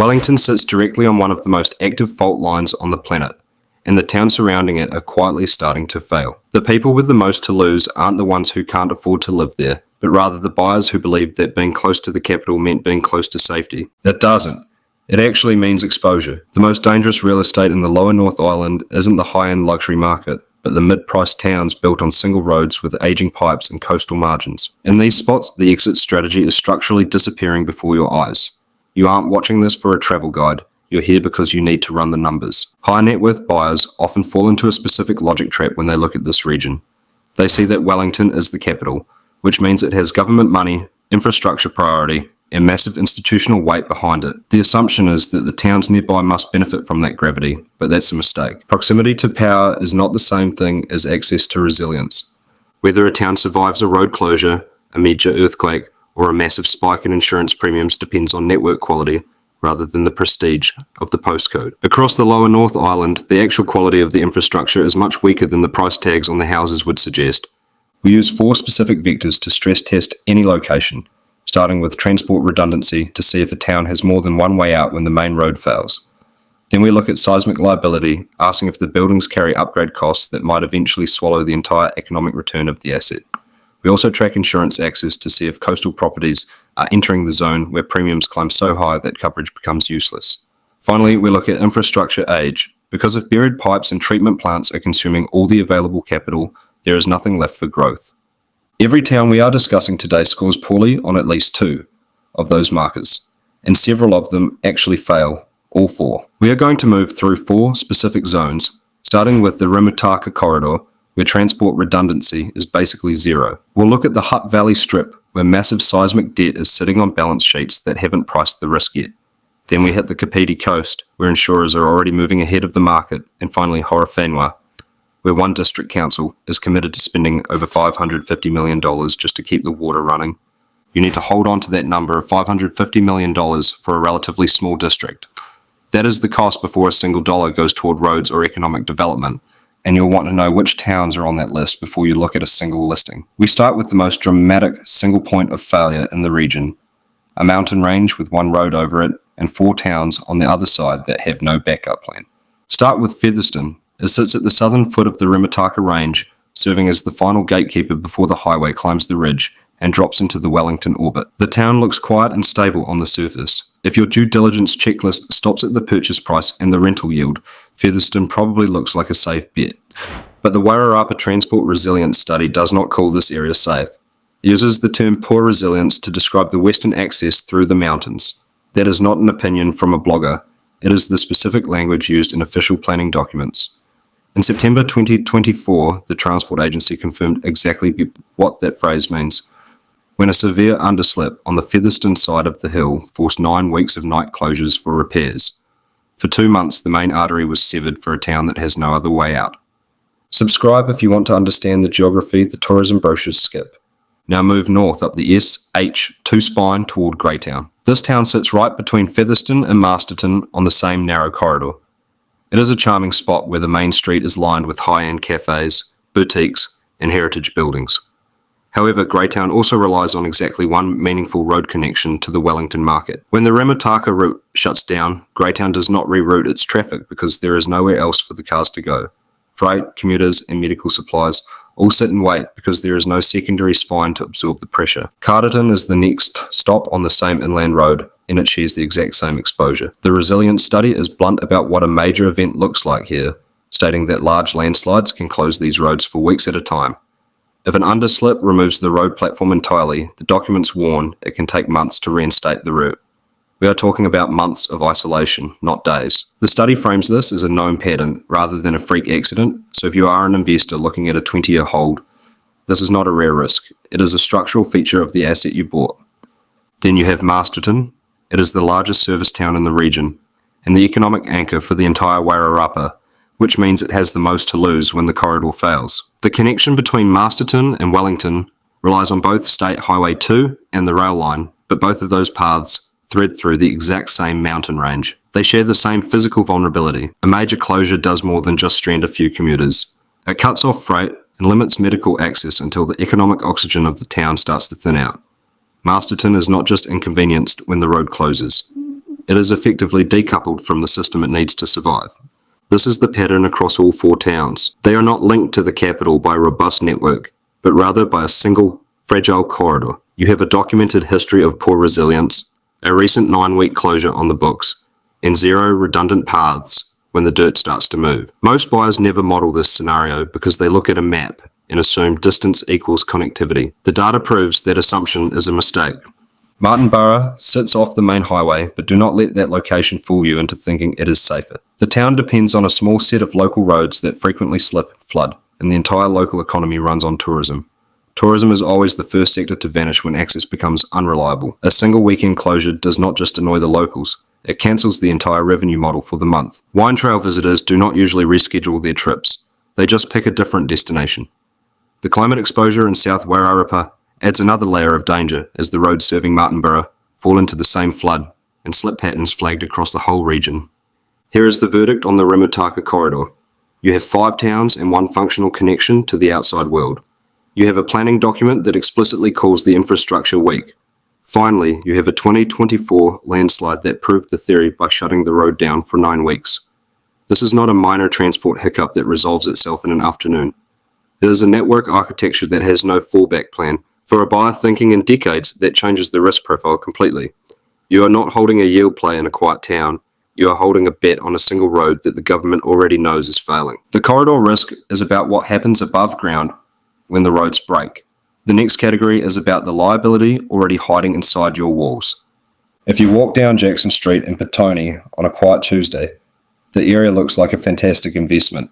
Wellington sits directly on one of the most active fault lines on the planet, and the towns surrounding it are quietly starting to fail. The people with the most to lose aren't the ones who can't afford to live there, but rather the buyers who believed that being close to the capital meant being close to safety. It doesn't. It actually means exposure. The most dangerous real estate in the lower North Island isn't the high-end luxury market, but the mid-priced towns built on single roads with aging pipes and coastal margins. In these spots, the exit strategy is structurally disappearing before your eyes. You aren't watching this for a travel guide. You're here because you need to run the numbers. High net worth buyers often fall into a specific logic trap when they look at this region. They see that Wellington is the capital, which means it has government money, infrastructure priority, and massive institutional weight behind it. The assumption is that the towns nearby must benefit from that gravity, but that's a mistake. Proximity to power is not the same thing as access to resilience. Whether a town survives a road closure, a major earthquake, or a massive spike in insurance premiums depends on network quality rather than the prestige of the postcode. Across the lower North Island, the actual quality of the infrastructure is much weaker than the price tags on the houses would suggest. We use 4 specific vectors to stress test any location, starting with transport redundancy to see if a town has more than one way out when the main road fails. Then we look at seismic liability, asking if the buildings carry upgrade costs that might eventually swallow the entire economic return of the asset. We also track insurance access to see if coastal properties are entering the zone where premiums climb so high that coverage becomes useless. Finally, we look at infrastructure age. Because if buried pipes and treatment plants are consuming all the available capital, there is nothing left for growth. Every town we are discussing today scores poorly on at least 2 of those markers, and several of them actually fail, all 4. We are going to move through 4 specific zones, starting with the Rimutaka corridor, where transport redundancy is basically 0. We'll look at the Hutt Valley Strip, where massive seismic debt is sitting on balance sheets that haven't priced the risk yet. Then we hit the Kāpiti coast, where insurers are already moving ahead of the market, and finally Horowhenua, where one district council is committed to spending over $550 million just to keep the water running. You need to hold on to that number of $550 million for a relatively small district. That is the cost before a single dollar goes toward roads or economic development, and you'll want to know which towns are on that list before you look at a single listing. We start with the most dramatic single point of failure in the region, a mountain range with 1 road over it and 4 towns on the other side that have no backup plan. Start with Featherston. It sits at the southern foot of the Rimutaka Range, serving as the final gatekeeper before the highway climbs the ridge and drops into the Wellington orbit. The town looks quiet and stable on the surface. If your due diligence checklist stops at the purchase price and the rental yield, Featherston probably looks like a safe bet. But the Wairarapa Transport Resilience Study does not call this area safe. It uses the term poor resilience to describe the western access through the mountains. That is not an opinion from a blogger. It is the specific language used in official planning documents. In September 2024, the Transport Agency confirmed exactly what that phrase means. When a severe underslip on the Featherston side of the hill forced 9 weeks of night closures for repairs. For 2 months, the main artery was severed for a town that has no other way out. Subscribe if you want to understand the geography the tourism brochures skip. Now move north up the SH2 spine toward Greytown. This town sits right between Featherston and Masterton on the same narrow corridor. It is a charming spot where the main street is lined with high-end cafes, boutiques, and heritage buildings. However, Greytown also relies on exactly one meaningful road connection to the Wellington market. When the Rimutaka route shuts down, Greytown does not reroute its traffic because there is nowhere else for the cars to go. Freight, commuters, and medical supplies all sit and wait because there is no secondary spine to absorb the pressure. Kāpiti is the next stop on the same inland road, and it shares the exact same exposure. The resilience study is blunt about what a major event looks like here, stating that large landslides can close these roads for weeks at a time. If an underslip removes the road platform entirely, the documents warn it can take months to reinstate the route. We are talking about months of isolation, not days. The study frames this as a known pattern rather than a freak accident, so if you are an investor looking at a 20-year hold, this is not a rare risk. It is a structural feature of the asset you bought. Then you have Masterton. It is the largest service town in the region, and the economic anchor for the entire Wairarapa, which means it has the most to lose when the corridor fails. The connection between Masterton and Wellington relies on both State Highway 2 and the rail line, but both of those paths thread through the exact same mountain range. They share the same physical vulnerability. A major closure does more than just strand a few commuters. It cuts off freight and limits medical access until the economic oxygen of the town starts to thin out. Masterton is not just inconvenienced when the road closes. It is effectively decoupled from the system it needs to survive. This is the pattern across all 4 towns. They are not linked to the capital by a robust network, but rather by a single, fragile corridor. You have a documented history of poor resilience, a recent 9-week closure on the books, and 0 redundant paths when the dirt starts to move. Most buyers never model this scenario because they look at a map and assume distance equals connectivity. The data proves that assumption is a mistake. Martinborough sits off the main highway, but do not let that location fool you into thinking it is safer. The town depends on a small set of local roads that frequently slip and flood, and the entire local economy runs on tourism. Tourism is always the first sector to vanish when access becomes unreliable. A single weekend closure does not just annoy the locals, it cancels the entire revenue model for the month. Wine trail visitors do not usually reschedule their trips, they just pick a different destination. The climate exposure in South Wairarapa adds another layer of danger as the roads serving Martinborough fall into the same flood and slip patterns flagged across the whole region. Here is the verdict on the Rimutaka corridor. You have 5 towns and 1 functional connection to the outside world. You have a planning document that explicitly calls the infrastructure weak. Finally, you have a 2024 landslide that proved the theory by shutting the road down for 9 weeks. This is not a minor transport hiccup that resolves itself in an afternoon. It is a network architecture that has no fallback plan. For a buyer thinking in decades, that changes the risk profile completely. You are not holding a yield play in a quiet town. You are holding a bet on a single road that the government already knows is failing. The corridor risk is about what happens above ground when the roads break. The next category is about the liability already hiding inside your walls. If you walk down Jackson Street in Petone on a quiet Tuesday, the area looks like a fantastic investment.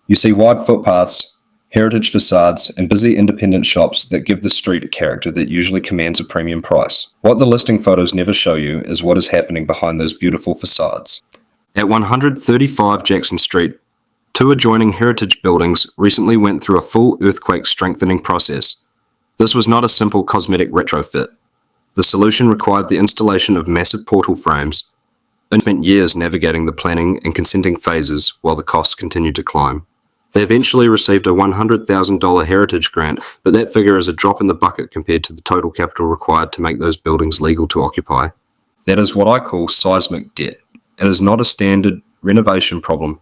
You see wide footpaths, heritage facades, and busy independent shops that give the street a character that usually commands a premium price. What the listing photos never show you is what is happening behind those beautiful facades. At 135 Jackson Street, 2 adjoining heritage buildings recently went through a full earthquake strengthening process. This was not a simple cosmetic retrofit. The solution required the installation of massive portal frames and spent years navigating the planning and consenting phases while the costs continued to climb. They eventually received a $100,000 heritage grant, but that figure is a drop in the bucket compared to the total capital required to make those buildings legal to occupy. That is what I call seismic debt. It is not a standard renovation problem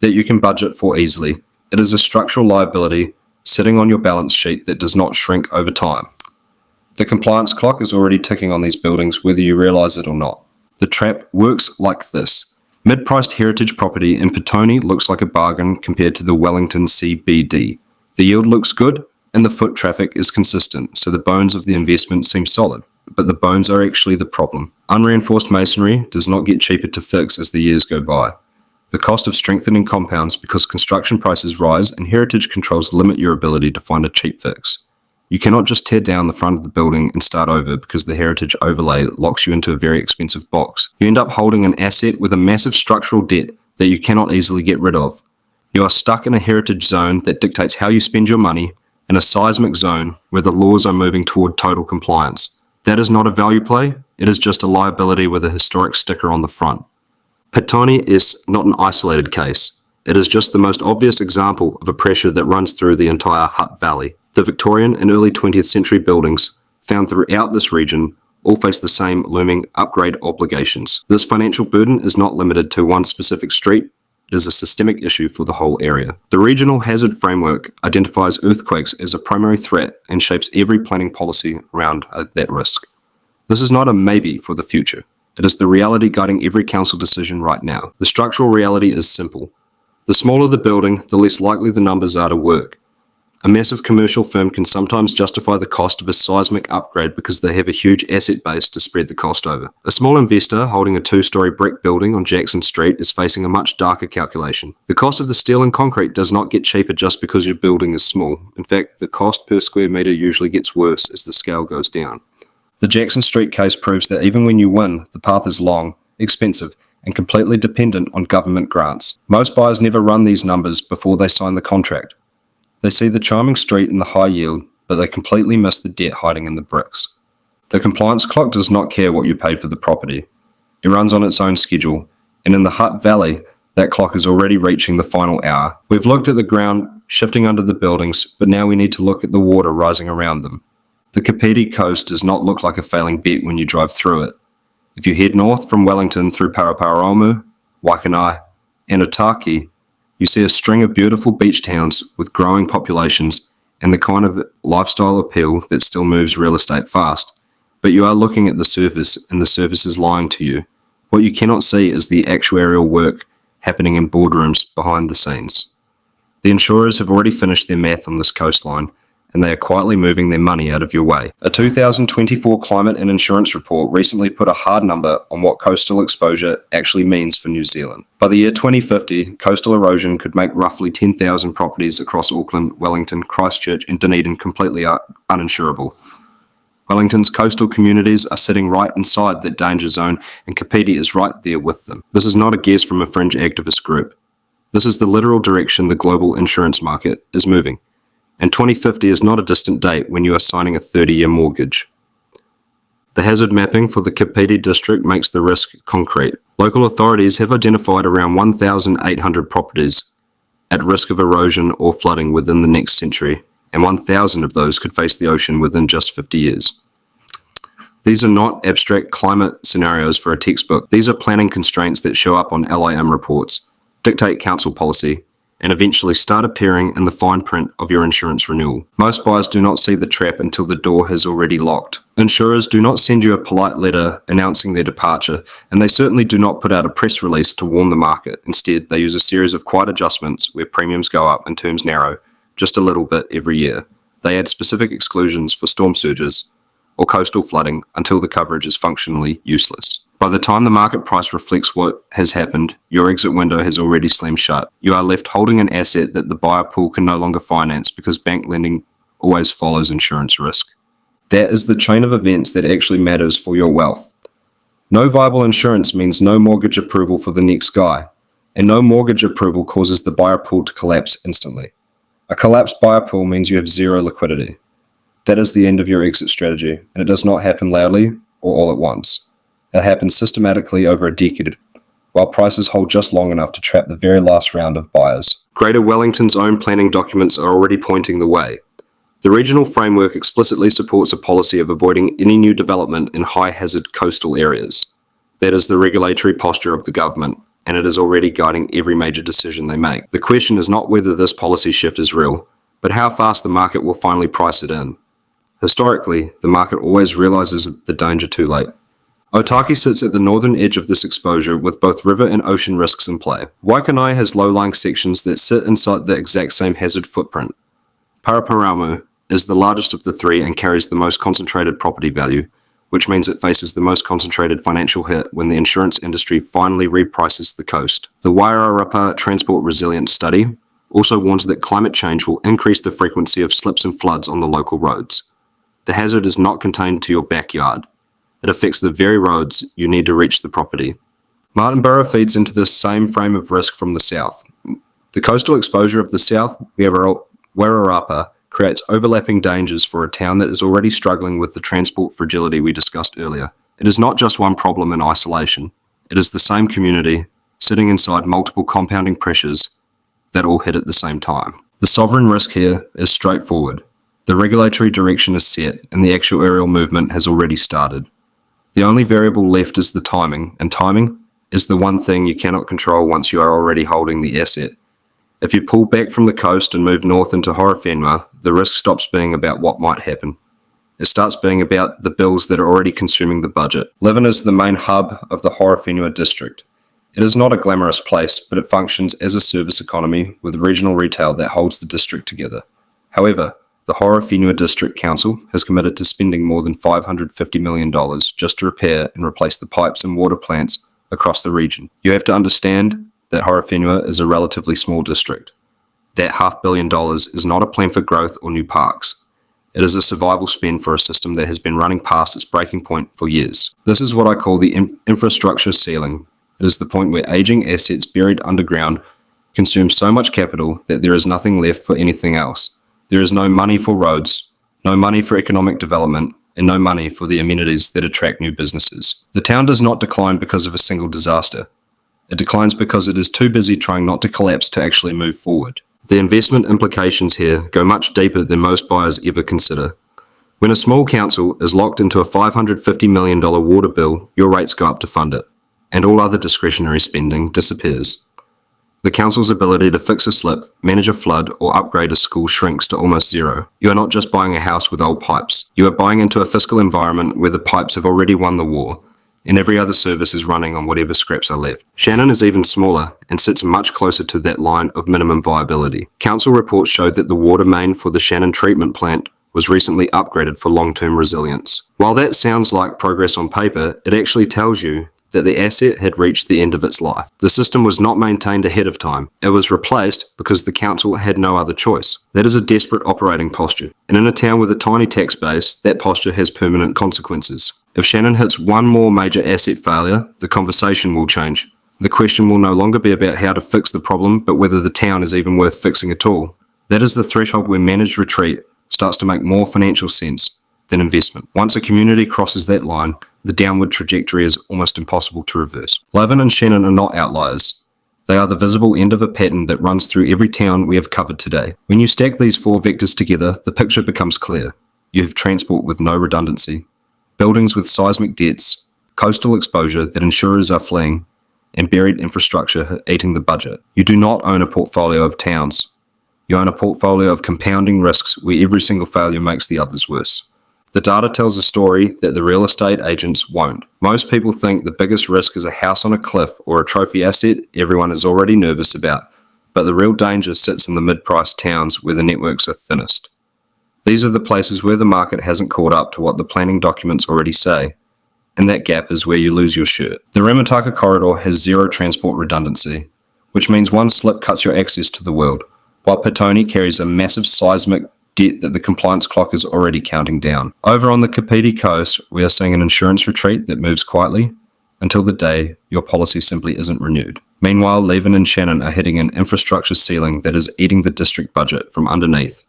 that you can budget for easily. It is a structural liability sitting on your balance sheet that does not shrink over time. The compliance clock is already ticking on these buildings whether you realize it or not. The trap works like this. Mid-priced heritage property in Petone looks like a bargain compared to the Wellington CBD. The yield looks good and the foot traffic is consistent, so the bones of the investment seem solid. But the bones are actually the problem. Unreinforced masonry does not get cheaper to fix as the years go by. The cost of strengthening compounds because construction prices rise and heritage controls limit your ability to find a cheap fix. You cannot just tear down the front of the building and start over because the heritage overlay locks you into a very expensive box. You end up holding an asset with a massive structural debt that you cannot easily get rid of. You are stuck in a heritage zone that dictates how you spend your money and a seismic zone where the laws are moving toward total compliance. That is not a value play, it is just a liability with a historic sticker on the front. Petone is not an isolated case. It is just the most obvious example of a pressure that runs through the entire Hutt Valley. The Victorian and early 20th century buildings found throughout this region all face the same looming upgrade obligations. This financial burden is not limited to one specific street, it is a systemic issue for the whole area. The Regional Hazard Framework identifies earthquakes as a primary threat and shapes every planning policy around that risk. This is not a maybe for the future. It is the reality guiding every council decision right now. The structural reality is simple. The smaller the building, the less likely the numbers are to work. A massive commercial firm can sometimes justify the cost of a seismic upgrade because they have a huge asset base to spread the cost over. A small investor holding a 2-story brick building on Jackson Street is facing a much darker calculation. The cost of the steel and concrete does not get cheaper just because your building is small. In fact, the cost per square metre usually gets worse as the scale goes down. The Jackson Street case proves that even when you win, the path is long, expensive, and completely dependent on government grants. Most buyers never run these numbers before they sign the contract. They see the charming street and the high yield, but they completely miss the debt hiding in the bricks. The compliance clock does not care what you paid for the property. It runs on its own schedule, and in the Hutt Valley, that clock is already reaching the final hour. We've looked at the ground shifting under the buildings, but now we need to look at the water rising around them. The Kāpiti coast does not look like a failing bet when you drive through it. If you head north from Wellington through Paraparaumu, Waikanai, and Otaki, you see a string of beautiful beach towns with growing populations and the kind of lifestyle appeal that still moves real estate fast. But you are looking at the surface, and the surface is lying to you. What you cannot see is the actuarial work happening in boardrooms behind the scenes. The insurers have already finished their math on this coastline, and they are quietly moving their money out of your way. A 2024 Climate and Insurance report recently put a hard number on what coastal exposure actually means for New Zealand. By the year 2050, coastal erosion could make roughly 10,000 properties across Auckland, Wellington, Christchurch and Dunedin completely uninsurable. Wellington's coastal communities are sitting right inside that danger zone, and Kāpiti is right there with them. This is not a guess from a fringe activist group. This is the literal direction the global insurance market is moving. And 2050 is not a distant date when you are signing a 30-year mortgage. The hazard mapping for the Kāpiti district makes the risk concrete. Local authorities have identified around 1,800 properties at risk of erosion or flooding within the next century, and 1,000 of those could face the ocean within just 50 years. These are not abstract climate scenarios for a textbook. These are planning constraints that show up on LIM reports, dictate council policy, and eventually start appearing in the fine print of your insurance renewal. Most buyers do not see the trap until the door has already locked. Insurers do not send you a polite letter announcing their departure, and they certainly do not put out a press release to warn the market. Instead, they use a series of quiet adjustments where premiums go up and terms narrow just a little bit every year. They add specific exclusions for storm surges or coastal flooding until the coverage is functionally useless. By the time the market price reflects what has happened, your exit window has already slammed shut. You are left holding an asset that the buyer pool can no longer finance because bank lending always follows insurance risk. That is the chain of events that actually matters for your wealth. No viable insurance means no mortgage approval for the next guy, and no mortgage approval causes the buyer pool to collapse instantly. A collapsed buyer pool means you have zero liquidity. That is the end of your exit strategy, and it does not happen loudly or all at once. It happens systematically over a decade, while prices hold just long enough to trap the very last round of buyers. Greater Wellington's own planning documents are already pointing the way. The regional framework explicitly supports a policy of avoiding any new development in high-hazard coastal areas. That is the regulatory posture of the government, and it is already guiding every major decision they make. The question is not whether this policy shift is real, but how fast the market will finally price it in. Historically, the market always realizes the danger too late. Otaki sits at the northern edge of this exposure with both river and ocean risks in play. Waikanai has low-lying sections that sit inside the exact same hazard footprint. Paraparaumu is the largest of the three and carries the most concentrated property value, which means it faces the most concentrated financial hit when the insurance industry finally reprices the coast. The Wairarapa Transport Resilience Study also warns that climate change will increase the frequency of slips and floods on the local roads. The hazard is not contained to your backyard. It affects the very roads you need to reach the property. Martinborough feeds into this same frame of risk from the south. The coastal exposure of the South Wairarapa creates overlapping dangers for a town that is already struggling with the transport fragility we discussed earlier. It is not just one problem in isolation. It is the same community, sitting inside multiple compounding pressures that all hit at the same time. The sovereign risk here is straightforward. The regulatory direction is set, and the actuarial movement has already started. The only variable left is the timing, and timing is the one thing you cannot control once you are already holding the asset. If you pull back from the coast and move north into Horowhenua, the risk stops being about what might happen. It starts being about the bills that are already consuming the budget. Levin is the main hub of the Horowhenua district. It is not a glamorous place, but it functions as a service economy with regional retail that holds the district together. However, the Horowhenua District Council has committed to spending more than $550 million just to repair and replace the pipes and water plants across the region. You have to understand that Horowhenua is a relatively small district. That $500 million is not a plan for growth or new parks. It is a survival spend for a system that has been running past its breaking point for years. This is what I call the infrastructure ceiling. It is the point where aging assets buried underground consume so much capital that there is nothing left for anything else. There is no money for roads, no money for economic development, and no money for the amenities that attract new businesses. The town does not decline because of a single disaster. It declines because it is too busy trying not to collapse to actually move forward. The investment implications here go much deeper than most buyers ever consider. When a small council is locked into a $550 million water bill, your rates go up to fund it, and all other discretionary spending disappears. The council's ability to fix a slip, manage a flood, or upgrade a school shrinks to almost zero. You are not just buying a house with old pipes. You are buying into a fiscal environment where the pipes have already won the war, and every other service is running on whatever scraps are left. Shannon is even smaller and sits much closer to that line of minimum viability. Council reports showed that the water main for the Shannon treatment plant was recently upgraded for long-term resilience. While that sounds like progress on paper, it actually tells you that the asset had reached the end of its life. The system was not maintained ahead of time. It was replaced because the council had no other choice. That is a desperate operating posture. And in a town with a tiny tax base, that posture has permanent consequences. If Shannon hits one more major asset failure, the conversation will change. The question will no longer be about how to fix the problem, but whether the town is even worth fixing at all. That is the threshold where managed retreat starts to make more financial sense than investment. Once a community crosses that line, the downward trajectory is almost impossible to reverse. Levin and Shannon are not outliers. They are the visible end of a pattern that runs through every town we have covered today. When you stack these four vectors together, the picture becomes clear. You have transport with no redundancy, buildings with seismic debts, coastal exposure that insurers are fleeing, and buried infrastructure eating the budget. You do not own a portfolio of towns. You own a portfolio of compounding risks where every single failure makes the others worse. The data tells a story that the real estate agents won't. Most people think the biggest risk is a house on a cliff or a trophy asset everyone is already nervous about, but the real danger sits in the mid-priced towns where the networks are thinnest. These are the places where the market hasn't caught up to what the planning documents already say, and that gap is where you lose your shirt. The Remataka corridor has zero transport redundancy, which means one slip cuts your access to the world, while Petone carries a massive seismic debt that the compliance clock is already counting down. Over on the Kāpiti coast, we are seeing an insurance retreat that moves quietly until the day your policy simply isn't renewed. Meanwhile, Levin and Shannon are hitting an infrastructure ceiling that is eating the district budget from underneath.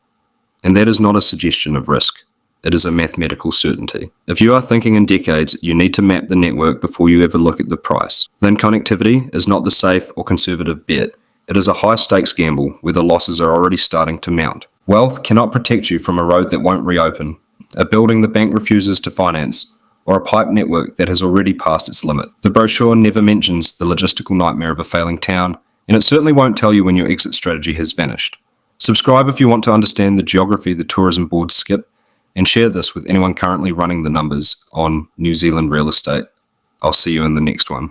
And that is not a suggestion of risk. It is a mathematical certainty. If you are thinking in decades, you need to map the network before you ever look at the price. Then connectivity is not the safe or conservative bet. It is a high-stakes gamble where the losses are already starting to mount. Wealth cannot protect you from a road that won't reopen, a building the bank refuses to finance, or a pipe network that has already passed its limit. The brochure never mentions the logistical nightmare of a failing town, and it certainly won't tell you when your exit strategy has vanished. Subscribe if you want to understand the geography the tourism boards skip, and share this with anyone currently running the numbers on New Zealand real estate. I'll see you in the next one.